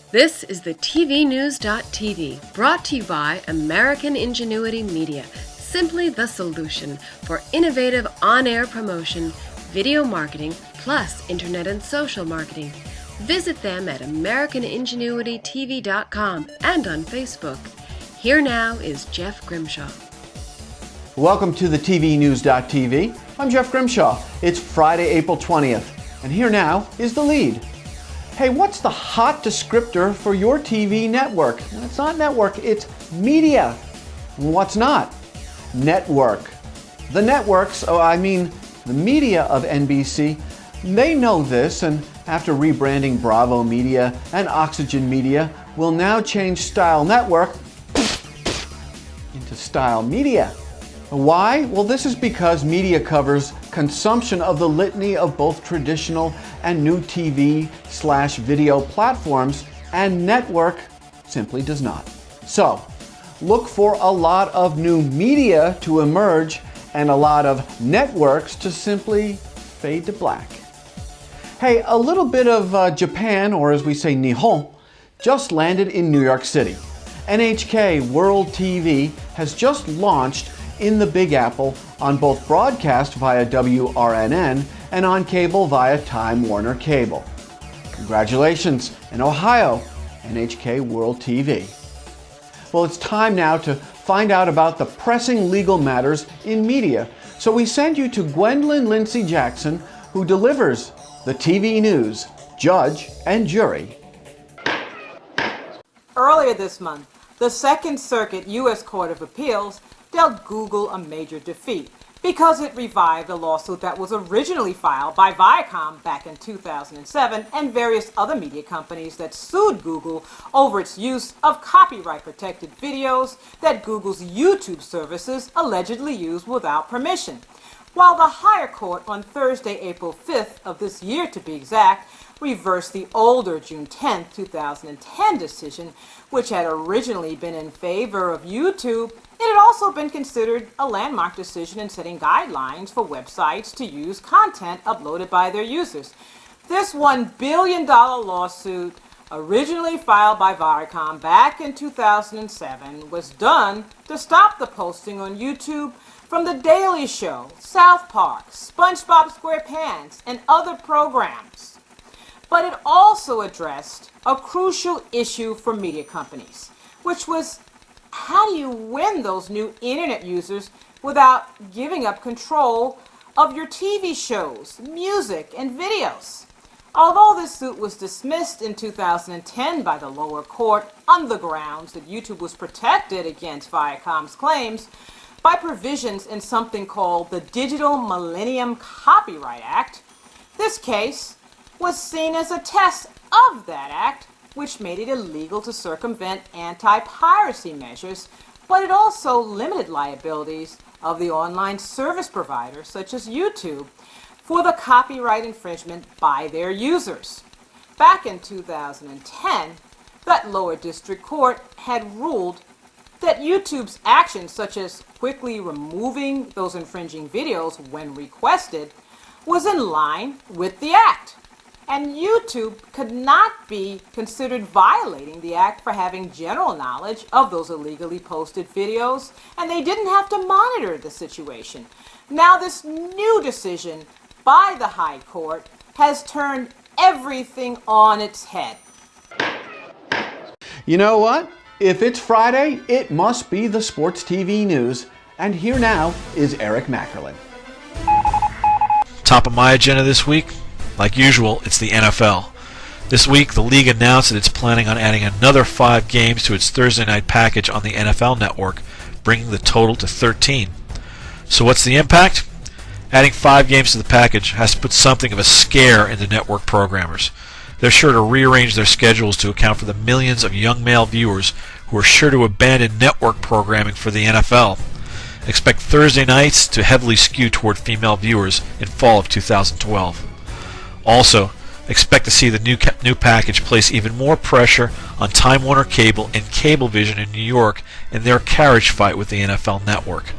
This is the TVNews.TV, brought to you by American Ingenuity Media, simply the solution for innovative on-air promotion, video marketing, plus internet and social marketing. Visit them at AmericanIngenuityTV.com and on Facebook. Here now is Jeff Grimshaw. Welcome to the TVNews.TV. I'm Jeff Grimshaw. It's Friday, April 20th, and here now is the lead. Hey, what's the hot descriptor for your TV network? And it's not network, it's media. What's not? Network. The networks, the media of NBC, they know this, and after rebranding Bravo Media and Oxygen Media, will now change Style Network into Style Media. Why? Well, this is because media covers consumption of the litany of both traditional and new TV/video platforms, and network simply does not. So, look for a lot of new media to emerge and a lot of networks to simply fade to black. Hey, a little bit of Japan, or as we say Nihon, just landed in New York City. NHK World TV has just launched in the Big Apple on both broadcast via WRNN and on cable via Time Warner Cable. Congratulations in Ohio, NHK World TV. Well, it's time now to find out about the pressing legal matters in media. So we send you to Gwendolyn Lindsay Jackson, who delivers the TV news, judge and jury. Earlier this month, the Second Circuit U.S. Court of Appeals dealt Google a major defeat because it revived a lawsuit that was originally filed by Viacom back in 2007 and various other media companies that sued Google over its use of copyright-protected videos that Google's YouTube services allegedly used without permission. While the higher court on Thursday, April 5th of this year to be exact, reversed the older June 10, 2010 decision, which had originally been in favor of YouTube, it had also been considered a landmark decision in setting guidelines for websites to use content uploaded by their users. This $1 billion lawsuit, originally filed by Viacom back in 2007, was done to stop the posting on YouTube from The Daily Show, South Park, SpongeBob SquarePants, and other programs. But it also addressed a crucial issue for media companies, which was how do you win those new internet users without giving up control of your TV shows, music, and videos? Although this suit was dismissed in 2010 by the lower court on the grounds that YouTube was protected against Viacom's claims by provisions in something called the Digital Millennium Copyright Act, this case was seen as a test of that act, which made it illegal to circumvent anti-piracy measures, but it also limited liabilities of the online service providers, such as YouTube, for the copyright infringement by their users. Back in 2010, that lower district court had ruled that YouTube's actions, such as quickly removing those infringing videos when requested, was in line with the act. And YouTube could not be considered violating the act for having general knowledge of those illegally posted videos, and they didn't have to monitor the situation. Now this new decision by the High Court has turned everything on its head. You know what? If it's Friday, it must be the sports TV news. And here now is Eric Mackerlin. Top of my agenda this week, like usual, it's the NFL. This week, the league announced that it's planning on adding another 5 games to its Thursday night package on the NFL Network, bringing the total to 13. So what's the impact? Adding 5 games to the package has to put something of a scare into network programmers. They're sure to rearrange their schedules to account for the millions of young male viewers who are sure to abandon network programming for the NFL. Expect Thursday nights to heavily skew toward female viewers in fall of 2012. Also, expect to see the new package place even more pressure on Time Warner Cable and Cablevision in New York in their carriage fight with the NFL Network.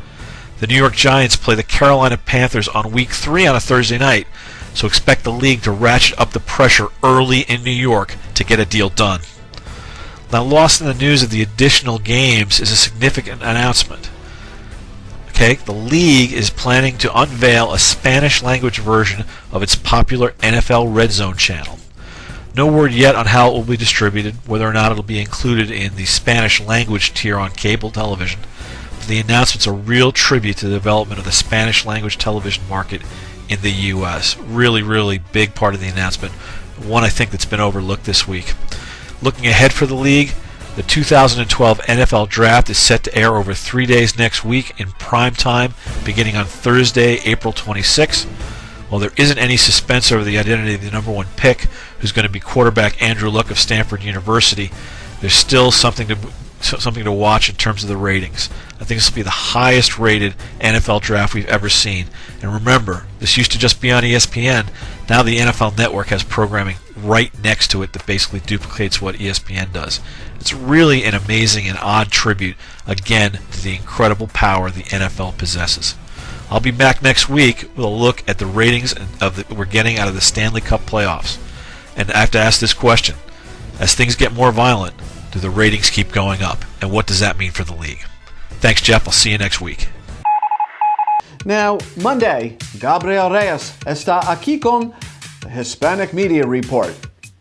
The New York Giants play the Carolina Panthers on Week 3 on a Thursday night, so expect the league to ratchet up the pressure early in New York to get a deal done. Now, lost in the news of the additional games is a significant announcement. Okay, the league is planning to unveil a Spanish-language version of its popular NFL Red Zone channel. No word yet on how it will be distributed, whether or not it will be included in the Spanish-language tier on cable television. The announcement's a real tribute to the development of the Spanish-language television market in the U.S. Really, really big part of the announcement. One I think that's been overlooked this week. Looking ahead for the league, the 2012 NFL Draft is set to air over 3 days next week in prime time, beginning on Thursday, April 26. While there isn't any suspense over the identity of the number one pick, who's going to be quarterback Andrew Luck of Stanford University, there's still something to watch in terms of the ratings. I think this will be the highest rated NFL draft we've ever seen. And remember, this used to just be on ESPN. Now the NFL Network has programming right next to it that basically duplicates what ESPN does. It's really an amazing and odd tribute, again, to the incredible power the NFL possesses. I'll be back next week with a look at the ratings we're getting out of the Stanley Cup playoffs. And I have to ask this question. As things get more violent, do the ratings keep going up? And what does that mean for the league? Thanks, Jeff. I'll see you next week. Now, Monday, Gabriel Reyes está aquí con the Hispanic Media Report.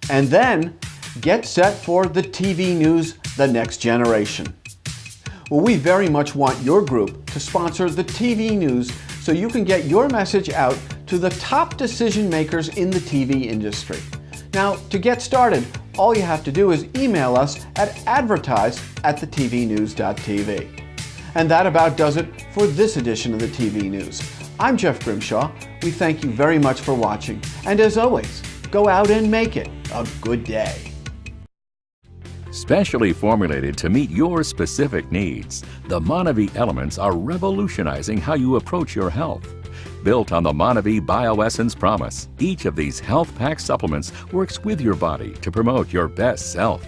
And then, get set for the TV news, The Next Generation. Well, we very much want your group to sponsor the TV news so you can get your message out to the top decision makers in the TV industry. Now, to get started, all you have to do is email us at advertise@thetvnews.tv. And that about does it for this edition of the TV News. I'm Jeff Grimshaw. We thank you very much for watching. And as always, go out and make it a good day. Specially formulated to meet your specific needs, the Monavie elements are revolutionizing how you approach your health. Built on the Monavie Bioessence promise, each of these health-packed supplements works with your body to promote your best self.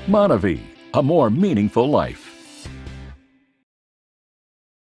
Monavie, a more meaningful life.